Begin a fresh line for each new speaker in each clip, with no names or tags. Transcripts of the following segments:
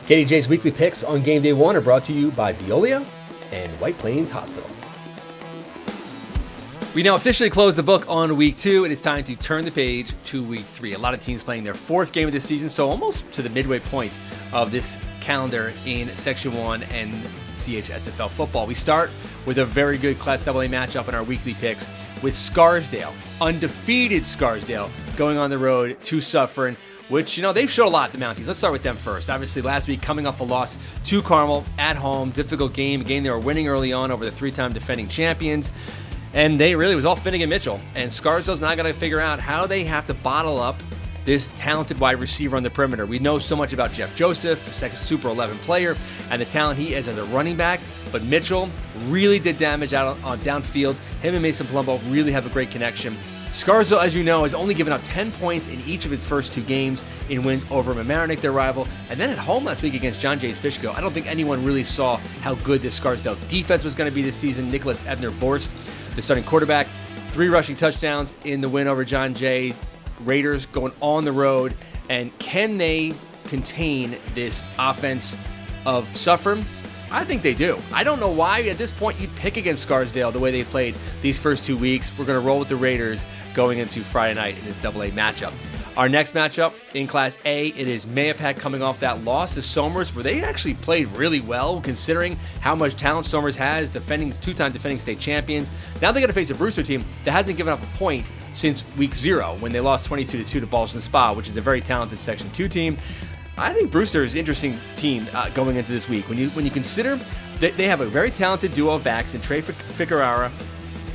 KDJ's weekly picks on game day 1 are brought to you by Veolia and White Plains Hospital.
We now officially close the book on week 2. It is time to turn the page to week 3. A lot of teams playing their 4th game of the season, so almost to the midway point of this calendar in Section 1 and CHSFL football. We start with a very good Class AA matchup in our weekly picks with Scarsdale, undefeated Scarsdale, going on the road to Suffern, which, they've showed a lot, the Mounties. Let's start with them first. Obviously, last week, coming off a loss to Carmel at home, difficult game, a game they were winning early on over the 3-time defending champions. And it was all Finnegan Mitchell. And Scarsdale's now going to figure out how they have to bottle up this talented wide receiver on the perimeter. We know so much about Jeff Joseph, a second Super 11 player, and the talent he is as a running back. But Mitchell really did damage out on downfield. Him and Mason Palumbo really have a great connection. Scarsdale, as you know, has only given up 10 points in each of its first 2 games in wins over Mahopac, their rival, and then at home last week against John Jay's Fishkill. I don't think anyone really saw how good this Scarsdale defense was going to be this season. Nicholas Ebner-Borst, the starting quarterback, 3 rushing touchdowns in the win over John Jay. Raiders going on the road, and can they contain this offense of Suffern? I think they do. I don't know why at this point you'd pick against Scarsdale the way they played these first 2 weeks. We're going to roll with the Raiders going into Friday night in this AA matchup. Our next matchup in Class A, it is Mahopac coming off that loss to Somers, where they actually played really well considering how much talent Somers has, 2-time defending state champions. Now they're going to face a Brewster team that hasn't given up a point since week 0 when they lost 22-2 to Ballston Spa, which is a very talented Section 2 team. I think Brewster is an interesting team going into this week. When you consider that they have a very talented duo of backs in Trey Ficarara,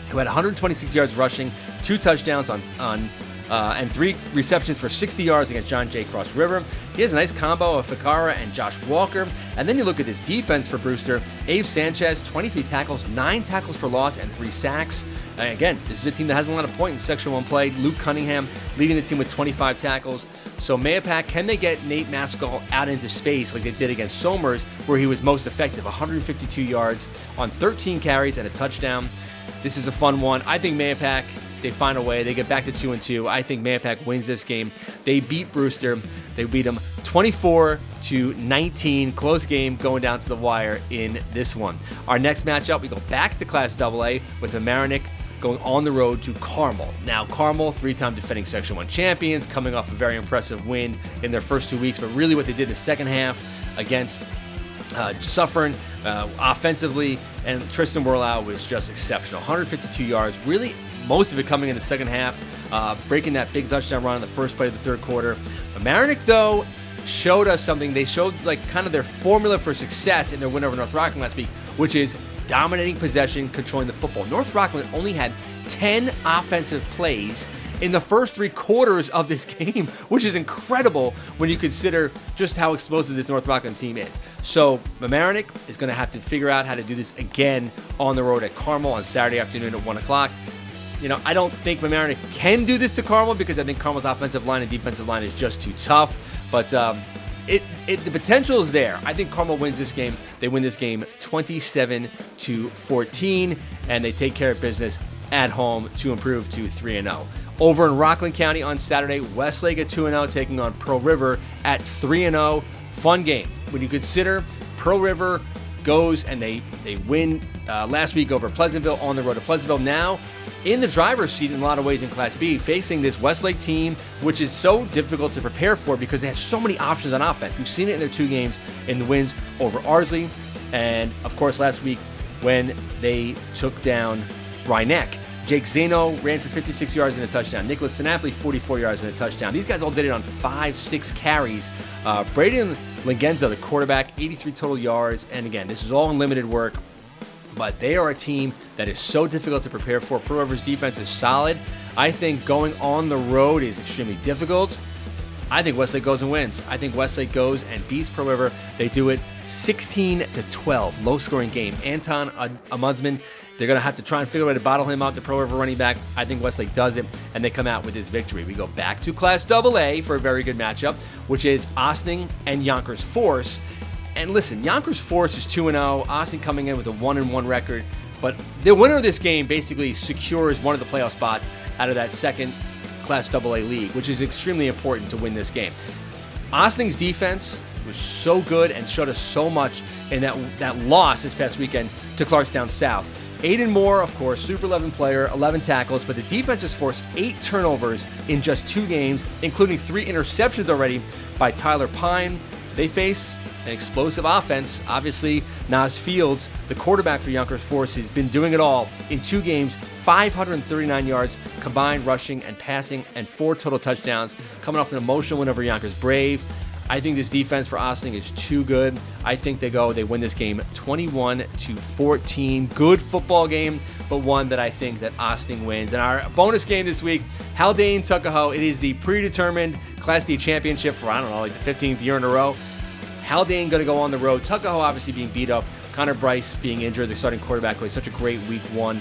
who had 126 yards rushing, 2 touchdowns and 3 receptions for 60 yards against John Jay Cross River. He has a nice combo of Ficarra and Josh Walker. And then you look at this defense for Brewster. Abe Sanchez, 23 tackles, 9 tackles for loss, and 3 sacks. And again, this is a team that hasn't a lot of points in Section 1 play. Luke Cunningham leading the team with 25 tackles. So Mahopac, can they get Nate Maskell out into space like they did against Somers, where he was most effective, 152 yards on 13 carries and a touchdown? This is a fun one. I think Mahopac, they find a way. They get back to 2-2. I think Mahopac wins this game. They beat Brewster. They beat them 24-19. Close game going down to the wire in this one. Our next matchup, we go back to Class AA with Mahopac going on the road to Carmel. Now, Carmel, 3-time defending Section 1 champions, coming off a very impressive win in their first 2 weeks, but really what they did in the second half against Suffern offensively, and Tristan Werlau was just exceptional. 152 yards, really most of it coming in the second half, breaking that big touchdown run in the first play of the 3rd quarter. Mahopac, though, showed us something. They showed kind of their formula for success in their win over North Rockland last week, which is dominating possession, controlling the football. North Rockland only had 10 offensive plays in the first 3 quarters of this game, which is incredible when you consider just how explosive this North Rockland team is. So Mahopac is going to have to figure out how to do this again on the road at Carmel on Saturday afternoon at 1 o'clock. I don't think Mahopac can do this to Carmel because I think Carmel's offensive line and defensive line is just too tough. But the potential is there. I think Carmel wins this game. They win this game 27-14, and they take care of business at home to improve to 3-0. Over in Rockland County on Saturday, Westlake at 2-0 taking on Pearl River at 3-0. Fun game. When you consider Pearl River goes and they win last week over Pleasantville on the road to Pleasantville. Now in the driver's seat in a lot of ways in Class B, facing this Westlake team, which is so difficult to prepare for because they have so many options on offense. We've seen it in their 2 games in the wins over Ardsley, and of course last week when they took down Rhinebeck. Jake Zeno ran for 56 yards and a touchdown. Nicholas Sinapoli, 44 yards and a touchdown. These guys all did it on 5-6 carries. Braden Legenza, the quarterback, 83 total yards. And again, this is all in limited work, but they are a team that is so difficult to prepare for. Pearl River's defense is solid. I think going on the road is extremely difficult. I think Westlake goes and wins. I think Westlake goes and beats Pearl River. They do it 16-12, low-scoring game. Anton Amundsman, they're going to have to try and figure out a way to bottle him out, the Pearl River running back. I think Westlake does it, and they come out with this victory. We go back to Class AA for a very good matchup, which is Ossining and Yonkers Force. And listen, Yonkers Force is 2-0. Ossining coming in with a 1-1 record. But the winner of this game basically secures one of the playoff spots out of that second Class AA league, which is extremely important to win this game. Ossining's defense was so good and showed us so much in that loss this past weekend to Clarkstown South. Aiden Moore, of course, Super 11 player, 11 tackles, but the defense has forced 8 turnovers in just 2 games, including 3 interceptions already by Tyler Pine. They face an explosive offense. Obviously, Nas Fields, the quarterback for Yonkers Forest, has been doing it all in 2 games, 539 yards combined rushing and passing, and 4 total touchdowns, coming off an emotional win over Yonkers Brave. I think this defense for Ossining is too good. I think they win this game 21-14. Good football game, but one that I think that Ossining wins. And our bonus game this week, Haldane Tuckahoe. It is the predetermined Class D championship for, like the 15th year in a row. Haldane going to go on the road. Tuckahoe obviously being beat up. Connor Bryce being injured, the starting quarterback, with such a great week 1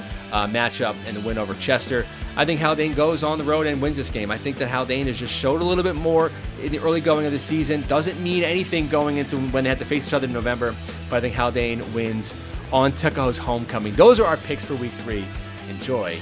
matchup and the win over Chester. I think Haldane goes on the road and wins this game. I think that Haldane has just showed a little bit more in the early going of the season. Doesn't mean anything going into when they have to face each other in November, but I think Haldane wins on Tuckahoe's homecoming. Those are our picks for week 3. Enjoy